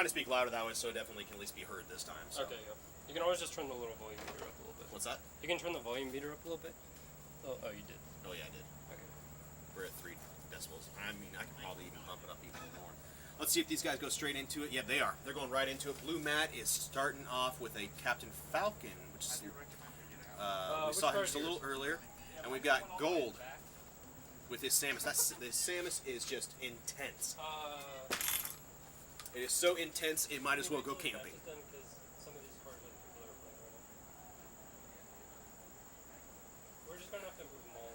trying to speak louder that way so it definitely can at least be heard this time. So. Okay, yeah. You can always just turn the little volume meter up a little bit. What's that? You can turn the volume meter up a little bit. Oh, you did. Oh yeah, I did. Okay. We're at 3 decibels. I mean, I can probably even bump it up even more. Let's see if these guys go straight into it. Yeah, they are. They're going right into it. BlueMatt is starting off with a Captain Falcon, which is we saw him just a little earlier, and we've got Gold with his Samus. This Samus is just intense. It is so intense, it might as well go camping.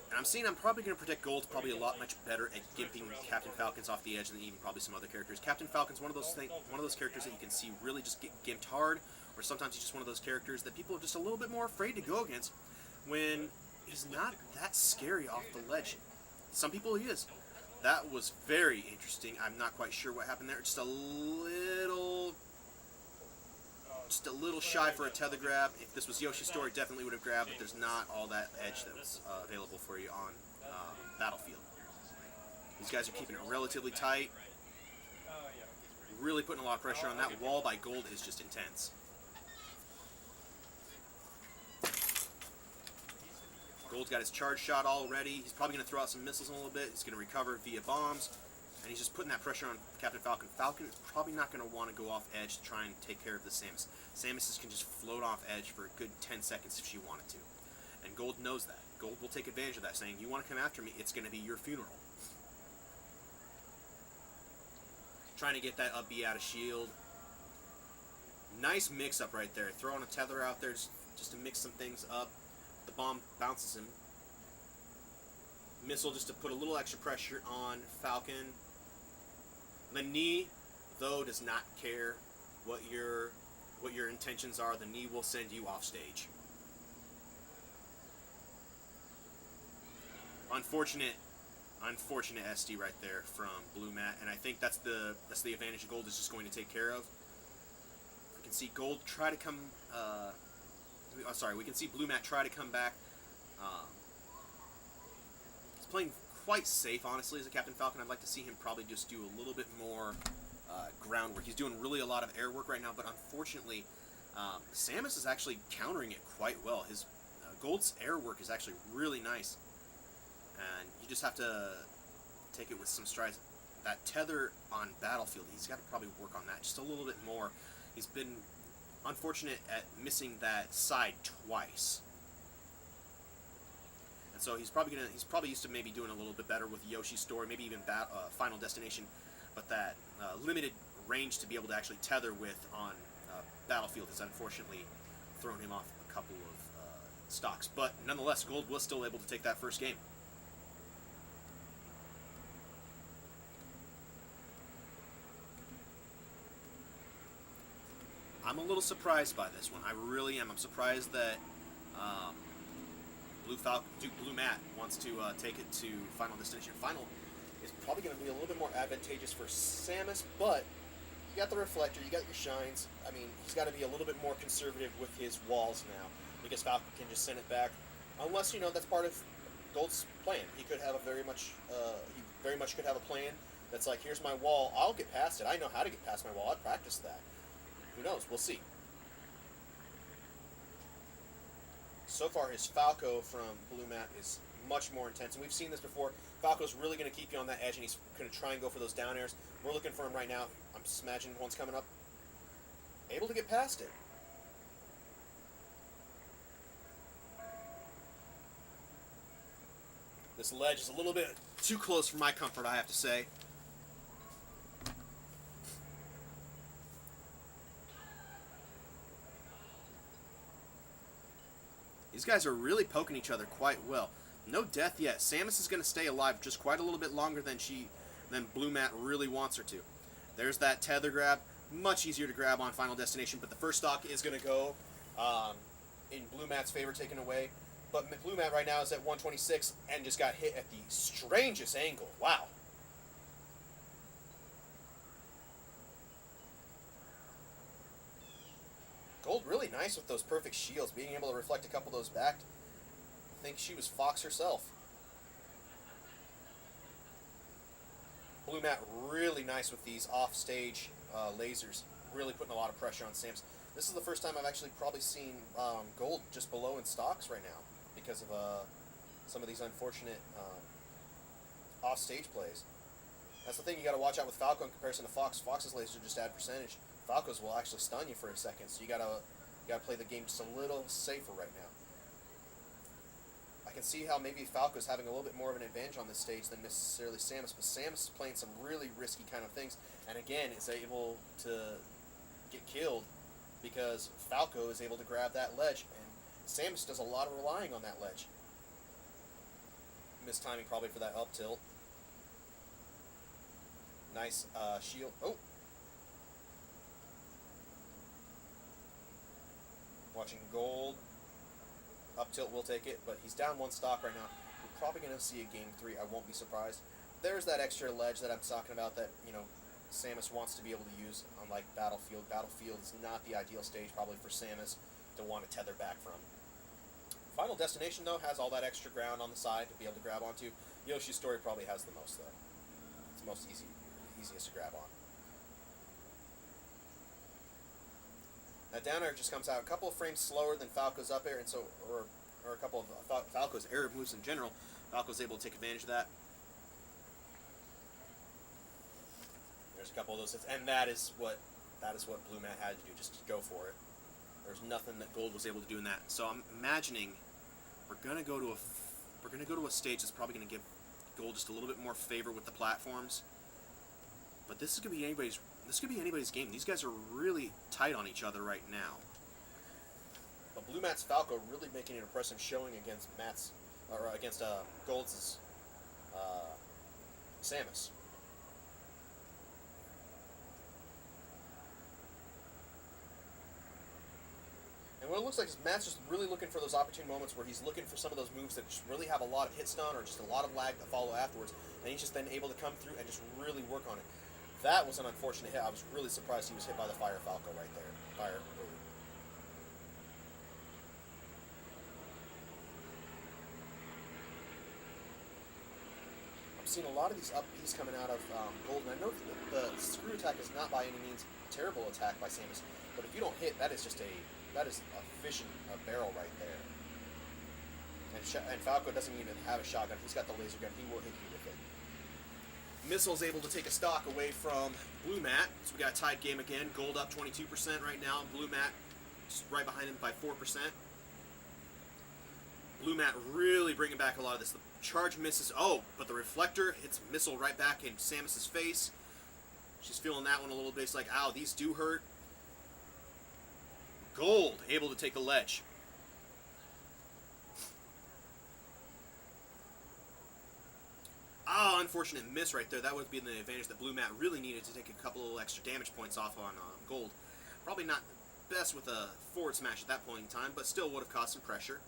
And I'm seeing I'm probably going to predict Gold's probably a lot much better at gimping Captain Falcons off the edge than even probably some other characters. Captain Falcon's one of those characters that you can see really just get gimped hard, or sometimes he's just one of those characters that people are just a little bit more afraid to go against when he's not that scary off the ledge. Some people he is. That was very interesting. I'm not quite sure what happened there. Just a little shy for a tether grab. If this was Yoshi's story, definitely would have grabbed, but there's not all that edge that was available for you on Battlefield. These guys are keeping it relatively tight. Really putting a lot of pressure on that wall by Gold is just intense. Gold's got his charge shot already. He's probably going to throw out some missiles in a little bit. He's going to recover via bombs. And he's just putting that pressure on Captain Falcon. Falcon is probably not going to want to go off edge to try and take care of the Samus. Samus can just float off edge for a good 10 seconds if she wanted to. And Gold knows that. Gold will take advantage of that, saying, you want to come after me, it's going to be your funeral. Trying to get that up B out of shield. Nice mix-up right there. Throwing a tether out there just to mix some things up. The bomb bounces him. Missile just to put a little extra pressure on Falcon. The knee, though, does not care what your intentions are. The knee will send you off stage. Unfortunate SD right there from BlueMatt, and I think that's the advantage Gold is just going to take care of. We can see Gold try to come. We can see BlueMatt try to come back. He's playing quite safe, honestly, as a Captain Falcon. I'd like to see him probably just do a little bit more groundwork. He's doing really a lot of air work right now, but unfortunately, Samus is actually countering it quite well. His Gold's air work is actually really nice, and you just have to take it with some strides. That tether on Battlefield, he's got to probably work on that just a little bit more. He's been unfortunate at missing that side twice, and so he's probably used to maybe doing a little bit better with Yoshi's story, maybe even Final Destination, but that limited range to be able to actually tether with on Battlefield has unfortunately thrown him off a couple of stocks. But nonetheless, Gold was still able to take that first game. I'm a little surprised by this one. I really am. I'm surprised that BlueMatt wants to take it to Final Destination. Final is probably going to be a little bit more advantageous for Samus, but you got the reflector, you got your shines. I mean, he's got to be a little bit more conservative with his walls now, because Falcon can just send it back. Unless, that's part of Gold's plan. He could have he very much could have a plan that's like, here's my wall, I'll get past it. I know how to get past my wall. I've practiced that. Who knows? We'll see. So far, his Falco from BlueMatt is much more intense, and we've seen this before. Falco's really going to keep you on that edge, and he's going to try and go for those down airs. We're looking for him right now. I'm just imagining one's coming up. Able to get past it. This ledge is a little bit too close for my comfort, I have to say. These guys are really poking each other quite well. No death yet. Samus is going to stay alive just quite a little bit longer than BlueMatt really wants her to. There's that tether grab. Much easier to grab on Final Destination, but the first stock is going to go in BlueMatt's favor, taken away. But BlueMatt right now is at 126 and just got hit at the strangest angle. Wow. Gold really nice with those perfect shields, being able to reflect a couple of those back. I think she was Fox herself. BlueMatt really nice with these off-stage lasers, really putting a lot of pressure on Samus. This is the first time I've actually probably seen Gold just below in stocks right now because of some of these unfortunate off-stage plays. That's the thing you got to watch out with Falco in comparison to Fox. Fox's lasers just add percentage. Falco's will actually stun you for a second, so you gotta play the game just a little safer right now. I can see how maybe Falco's having a little bit more of an advantage on this stage than necessarily Samus, but Samus is playing some really risky kind of things, and again, is able to get killed because Falco is able to grab that ledge, and Samus does a lot of relying on that ledge. Missed timing probably for that up tilt. Nice shield. Oh! Watching Gold. Up tilt will take it, but he's down one stock right now. We're probably going to see a game 3. I won't be surprised. There's that extra ledge that I'm talking about that, Samus wants to be able to use, unlike Battlefield. Battlefield is not the ideal stage probably for Samus to want to tether back from. Final Destination, though, has all that extra ground on the side to be able to grab onto. Yoshi's Story probably has the most, though. It's the most easiest to grab on. Now down air just comes out a couple of frames slower than Falco's up air, and so or a couple of Falco's air moves in general. Falco's able to take advantage of that. There's a couple of those hits, and that is what BlueMatt had to do, just to go for it. There's nothing that Gold was able to do in that. So I'm imagining we're gonna go to a stage that's probably gonna give Gold just a little bit more favor with the platforms. But this could be anybody's game. These guys are really tight on each other right now. But BlueMatt's Falco really making an impressive showing against Gold's Samus. And what it looks like is Matt's just really looking for those opportune moments where he's looking for some of those moves that just really have a lot of hit stun or just a lot of lag to follow afterwards, and he's just then able to come through and just really work on it. That was an unfortunate hit. I was really surprised he was hit by the Fire Falco right there. Fire. I'm seeing a lot of these up Bs coming out of Gold, and I know that the screw attack is not by any means a terrible attack by Samus, but if you don't hit, that is a fish in a barrel right there. And Falco doesn't even have a shotgun. He's got the laser gun. He will hit you with it. Missile's able to take a stock away from BlueMatt. So we got a tied game again. Gold up 22% right now. BlueMatt just right behind him by 4%. BlueMatt really bringing back a lot of this. The charge misses. Oh, but the reflector hits Missile right back in Samus's face. She's feeling that one a little bit. It's like, ow, these do hurt. Gold able to take the ledge. Ah, unfortunate miss right there. That would be the advantage that BlueMatt really needed to take a couple of extra damage points off on Gold. Probably not best with a forward smash at that point in time, but still would have caused some pressure.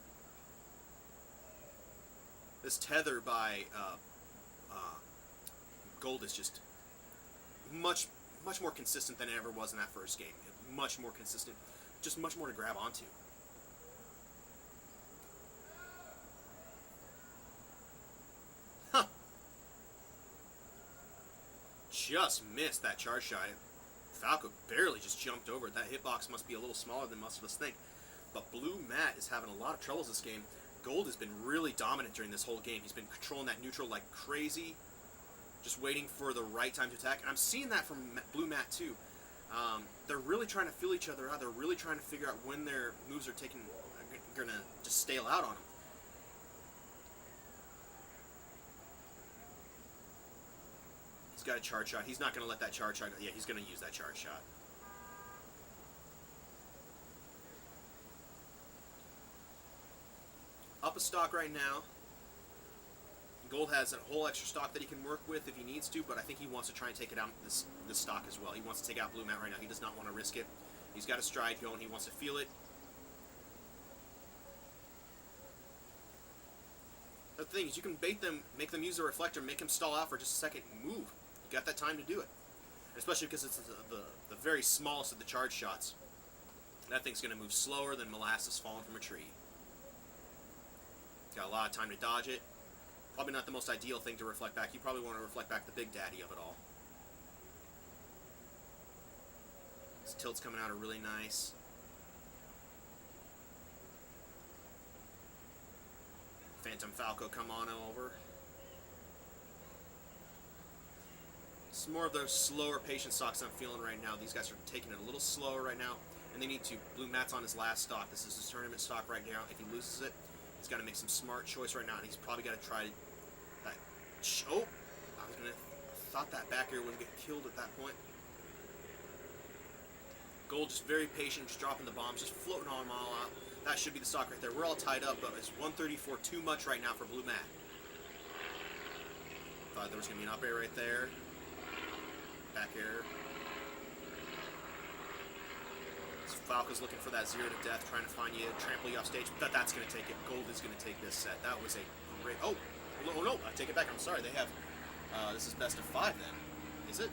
This tether by Gold is just much more consistent than it ever was in that first game. Much more consistent. Just much more to grab onto. Huh. Just missed that charge shot. Falco barely just jumped over it. That hitbox must be a little smaller than most of us think. But BlueMatt is having a lot of troubles this game. Gold has been really dominant during this whole game. He's been controlling that neutral like crazy. Just waiting for the right time to attack. And I'm seeing that from BlueMatt too. They're really trying to feel each other out. They're really trying to figure out when their moves are gonna just stale out on them. He's got a charge shot. He's not gonna let that charge shot go. Yeah, he's gonna use that charge shot. Up a stock right now. Gold has a whole extra stock that he can work with if he needs to, but I think he wants to try and take it out this stock as well. He wants to take out BlueMatt right now. He does not want to risk it. He's got a stride going. He wants to feel it. The thing is, you can bait them, make them use the reflector, make him stall out for just a second, move. You got that time to do it. Especially because it's the very smallest of the charge shots. That thing's going to move slower than molasses falling from a tree. Got a lot of time to dodge it. Probably not the most ideal thing to reflect back. You probably want to reflect back the big daddy of it all. His tilts coming out are really nice. Phantom Falco, come on over. It's more of those slower, patient stocks I'm feeling right now. These guys are taking it a little slower right now, and they need to. BlueMatt's on his last stock. This is his tournament stock right now. If he loses it, he's got to make some smart choice right now, and he's probably got to try that. Oh, I thought that back air would get killed at that point. Gold just very patient, just dropping the bombs, just floating on them all out. That should be the stock right there. We're all tied up, but it's 134 too much right now for BlueMatt. Thought there was going to be an up air right there. Back air. So Falco's looking for that 0 to death, trying to find you, trample you off stage. But that's going to take it. Gold is going to take this set. That was a great... Oh no, I take it back. I'm sorry. They have... this is best of 5 then. Is it?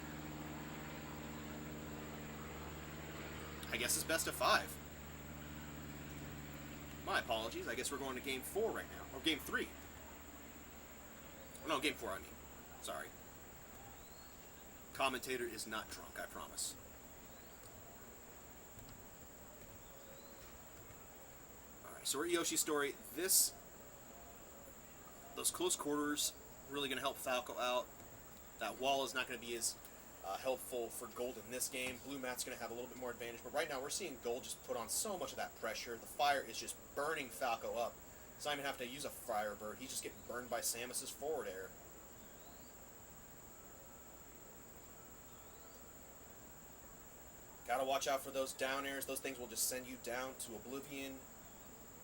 I guess it's best of 5. My apologies. I guess we're going to game 4 right now. Or game 3. Oh, no, game 4, I mean. Sorry. Commentator is not drunk, I promise. Alright, so we're Yoshi's story. Those close quarters really going to help Falco out. That wall is not going to be as helpful for Gold in this game. BlueMatt's going to have a little bit more advantage, but right now we're seeing Gold just put on so much of that pressure. The fire is just burning Falco up. He's not even have to use a Firebird. He's just getting burned by Samus's forward air. Gotta watch out for those down airs. Those things will just send you down to oblivion.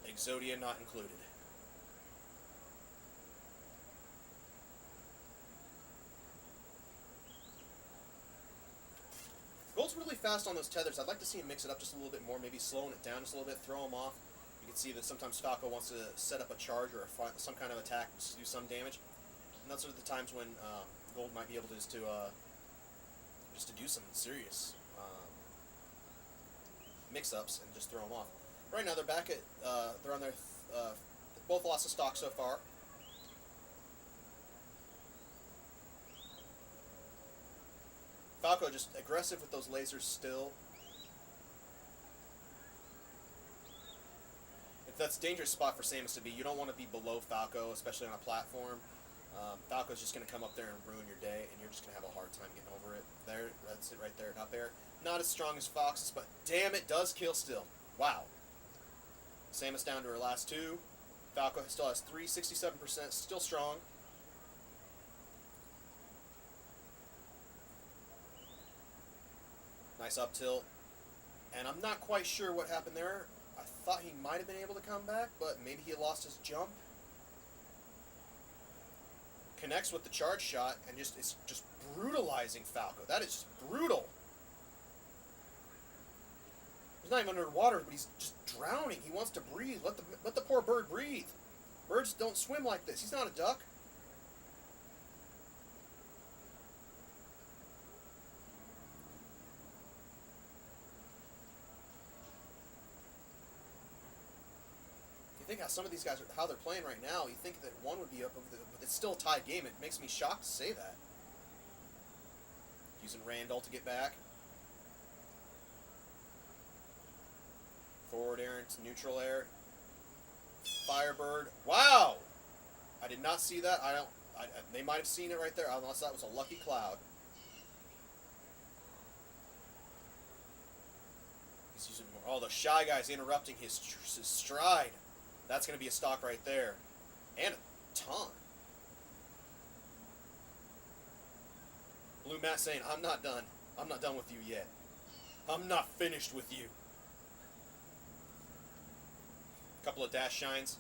Exodia not included. Gold's really fast on those tethers. I'd like to see him mix it up just a little bit more, maybe slowing it down just a little bit, throw him off. You can see that sometimes Falco wants to set up a charge or some kind of attack to do some damage. And those are the times when Gold might be able to just to do some serious mix-ups and just throw them off. Right now they're back at they're on their both lost a stock so far. Falco just aggressive with those lasers still. That's a dangerous spot for Samus to be. You don't want to be below Falco, especially on a platform. Falco's just going to come up there and ruin your day, and you're just going to have a hard time getting over it. There, that's it right there, up air. Not as strong as Fox's, but damn, it does kill still. Wow. Samus down to her last 2. Falco still has 3, 67%, still strong. Nice up tilt. And I'm not quite sure what happened there. I thought he might have been able to come back, but maybe he lost his jump. Connects with the charge shot and it's just brutalizing Falco. That is just brutal. He's not even underwater, but he's just drowning. He wants to breathe. Let the poor bird breathe. Birds don't swim like this. He's not a duck. You think how some of these guys are, how they're playing right now, you think that one would be up, but it's still a tied game. It makes me shocked to say that. Using Randall to get back. Forward air into neutral air. Firebird. Wow! I did not see that. They might have seen it right there, unless that was a lucky cloud. He's using more. Oh, the Shy Guy's interrupting his stride. That's going to be a stock right there. And a ton. BlueMatt saying, I'm not done. I'm not done with you yet. I'm not finished with you. Couple of dash shines.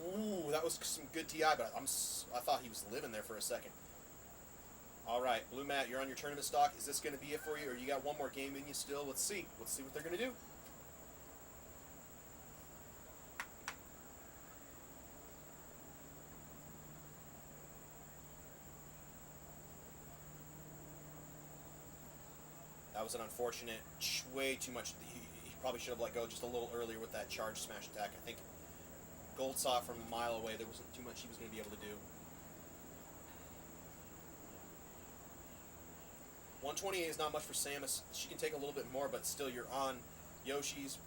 Ooh, that was some good TI, but I thought he was living there for a second. Alright, BlueMatt, you're on your tournament stock. Is this going to be it for you, or you got one more game in you still? Let's see. Let's see what they're going to do. That was an unfortunate, way too much. He probably should have let go just a little earlier with that charge smash attack. I think Gold saw it from a mile away. There wasn't too much he was going to be able to do. 128 is not much for Samus. She can take a little bit more, but still you're on Yoshi's.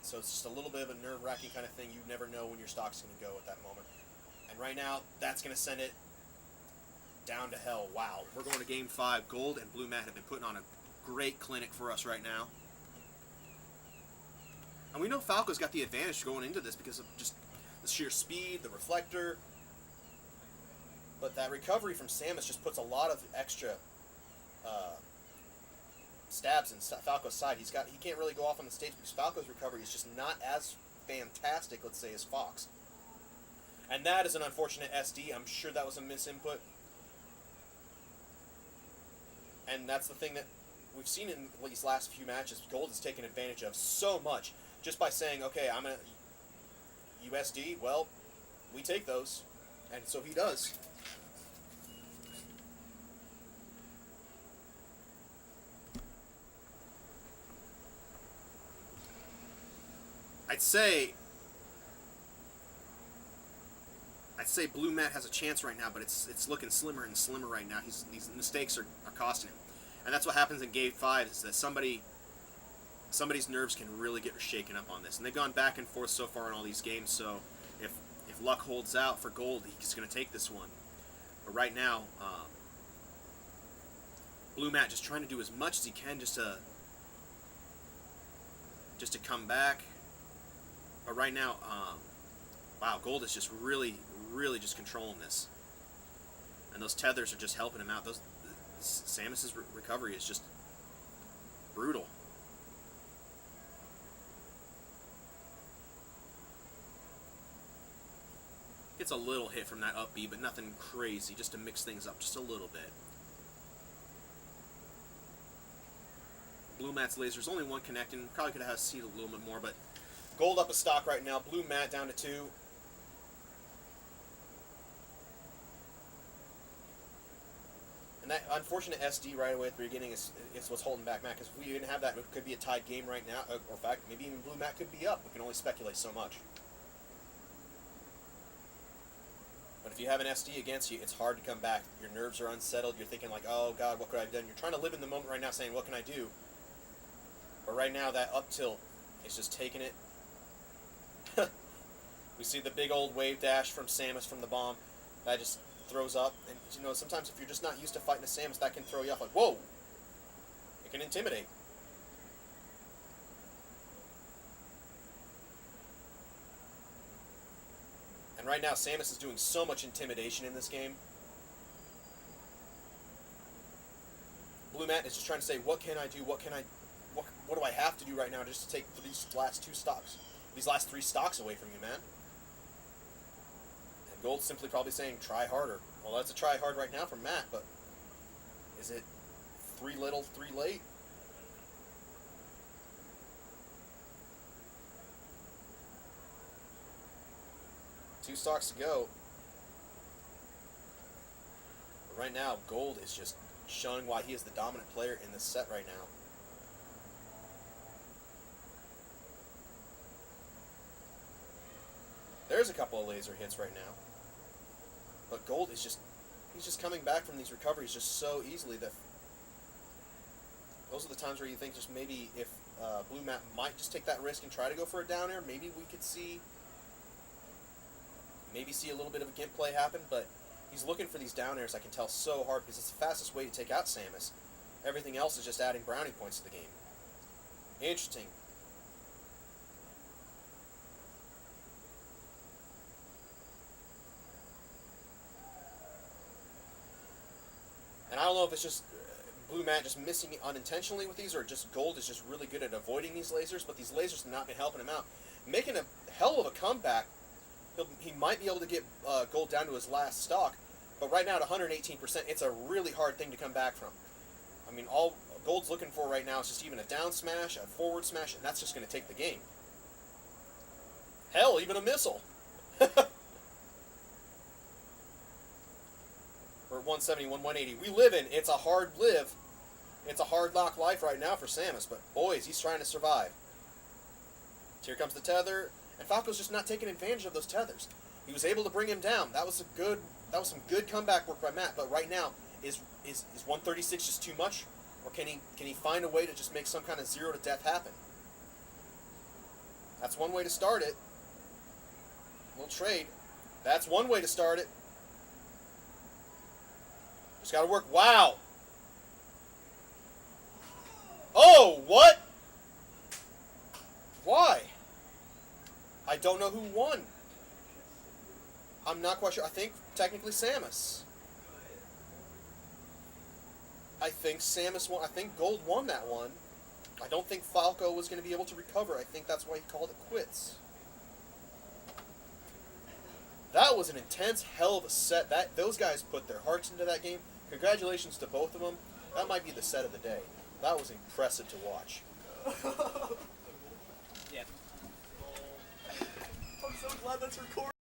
So it's just a little bit of a nerve-wracking kind of thing. You never know when your stock's going to go at that moment. And right now, that's going to send it down to hell. Wow. We're going to Game 5. Gold and BlueMatt have been putting on a great clinic for us right now. And we know Falco's got the advantage going into this because of just the sheer speed, the reflector. But that recovery from Samus just puts a lot of extra stabs in Falco's side. He can't really go off on the stage because Falco's recovery is just not as fantastic, let's say, as Fox. And that is an unfortunate SD. I'm sure that was a misinput. And that's the thing that we've seen in these last few matches. Gold has taken advantage of so much just by saying, okay, I'm going to USD. Well, we take those. And so he does. I'd say BlueMatt has a chance right now, but it's looking slimmer and slimmer right now. These mistakes are costing him, and that's what happens in Game 5. Is that somebody's nerves can really get shaken up on this, and they've gone back and forth so far in all these games. So if luck holds out for Gold, he's going to take this one. But right now, BlueMatt just trying to do as much as he can just to come back. But right now, wow, Gold is just really just controlling this. And those tethers are just helping him out. Samus's recovery is just brutal. Gets a little hit from that up B, but nothing crazy, just to mix things up just a little bit. BlueMatt's laser's only one connecting. Probably could have seen a little bit more, but Gold up a stock right now. BlueMatt down to 2. And that unfortunate SD right away at the beginning is what's holding back Matt. Because if we didn't have that, it could be a tied game right now. Or in fact, maybe even BlueMatt could be up. We can only speculate so much. But if you have an SD against you, it's hard to come back. Your nerves are unsettled. You're thinking like, oh God, what could I have done? You're trying to live in the moment right now saying, what can I do? But right now, that up tilt is just taking it. We see the big old wave dash from Samus from the bomb. That just throws up. And, you know, sometimes if you're just not used to fighting a Samus, that can throw you off. Like, whoa! It can intimidate. And right now, Samus is doing so much intimidation in this game. BlueMatt is just trying to say, what can I do? What do I have to do right now just to take these last 2 stocks? These last 3 stocks away from you, man. And Gold's simply probably saying, try harder. Well, that's a try hard right now from Matt, but is it 3 little, 3 late? Two stocks to go. But right now, Gold is just showing why he is the dominant player in this set right now. There's a couple of laser hits right now. But Gold is he's just coming back from these recoveries just so easily that those are the times where you think just maybe if BlueMatt might just take that risk and try to go for a down air, maybe we could see a little bit of a gimp play happen, but he's looking for these down airs, I can tell, so hard because it's the fastest way to take out Samus. Everything else is just adding brownie points to the game. Interesting. And I don't know if it's just BlueMatt just missing unintentionally with these, or just Gold is just really good at avoiding these lasers, but these lasers have not been helping him out. Making a hell of a comeback. He might be able to get Gold down to his last stock, but right now at 118%, it's a really hard thing to come back from. I mean, all Gold's looking for right now is just even a down smash, a forward smash, and that's just going to take the game. Hell, even a missile. We're at 171, 180. We live in, it's a hard live. It's a hard knock life right now for Samus, but boys, he's trying to survive. Here comes the tether, and Falco's just not taking advantage of those tethers. He was able to bring him down. That was some good comeback work by Matt, but right now, is 136 just too much? Or can he find a way to just make some kind of 0 to death happen? That's one way to start it. We'll trade. That's one way to start it. Just gotta work. Wow! Oh, what? Why? I don't know who won. I'm not quite sure. I think technically Samus. I think Samus won. I think Gold won that one. I don't think Falco was going to be able to recover. I think that's why he called it quits. That was an intense, hell of a set. Those guys put their hearts into that game. Congratulations to both of them. That might be the set of the day. That was impressive to watch. Yeah. I'm so glad that's recorded.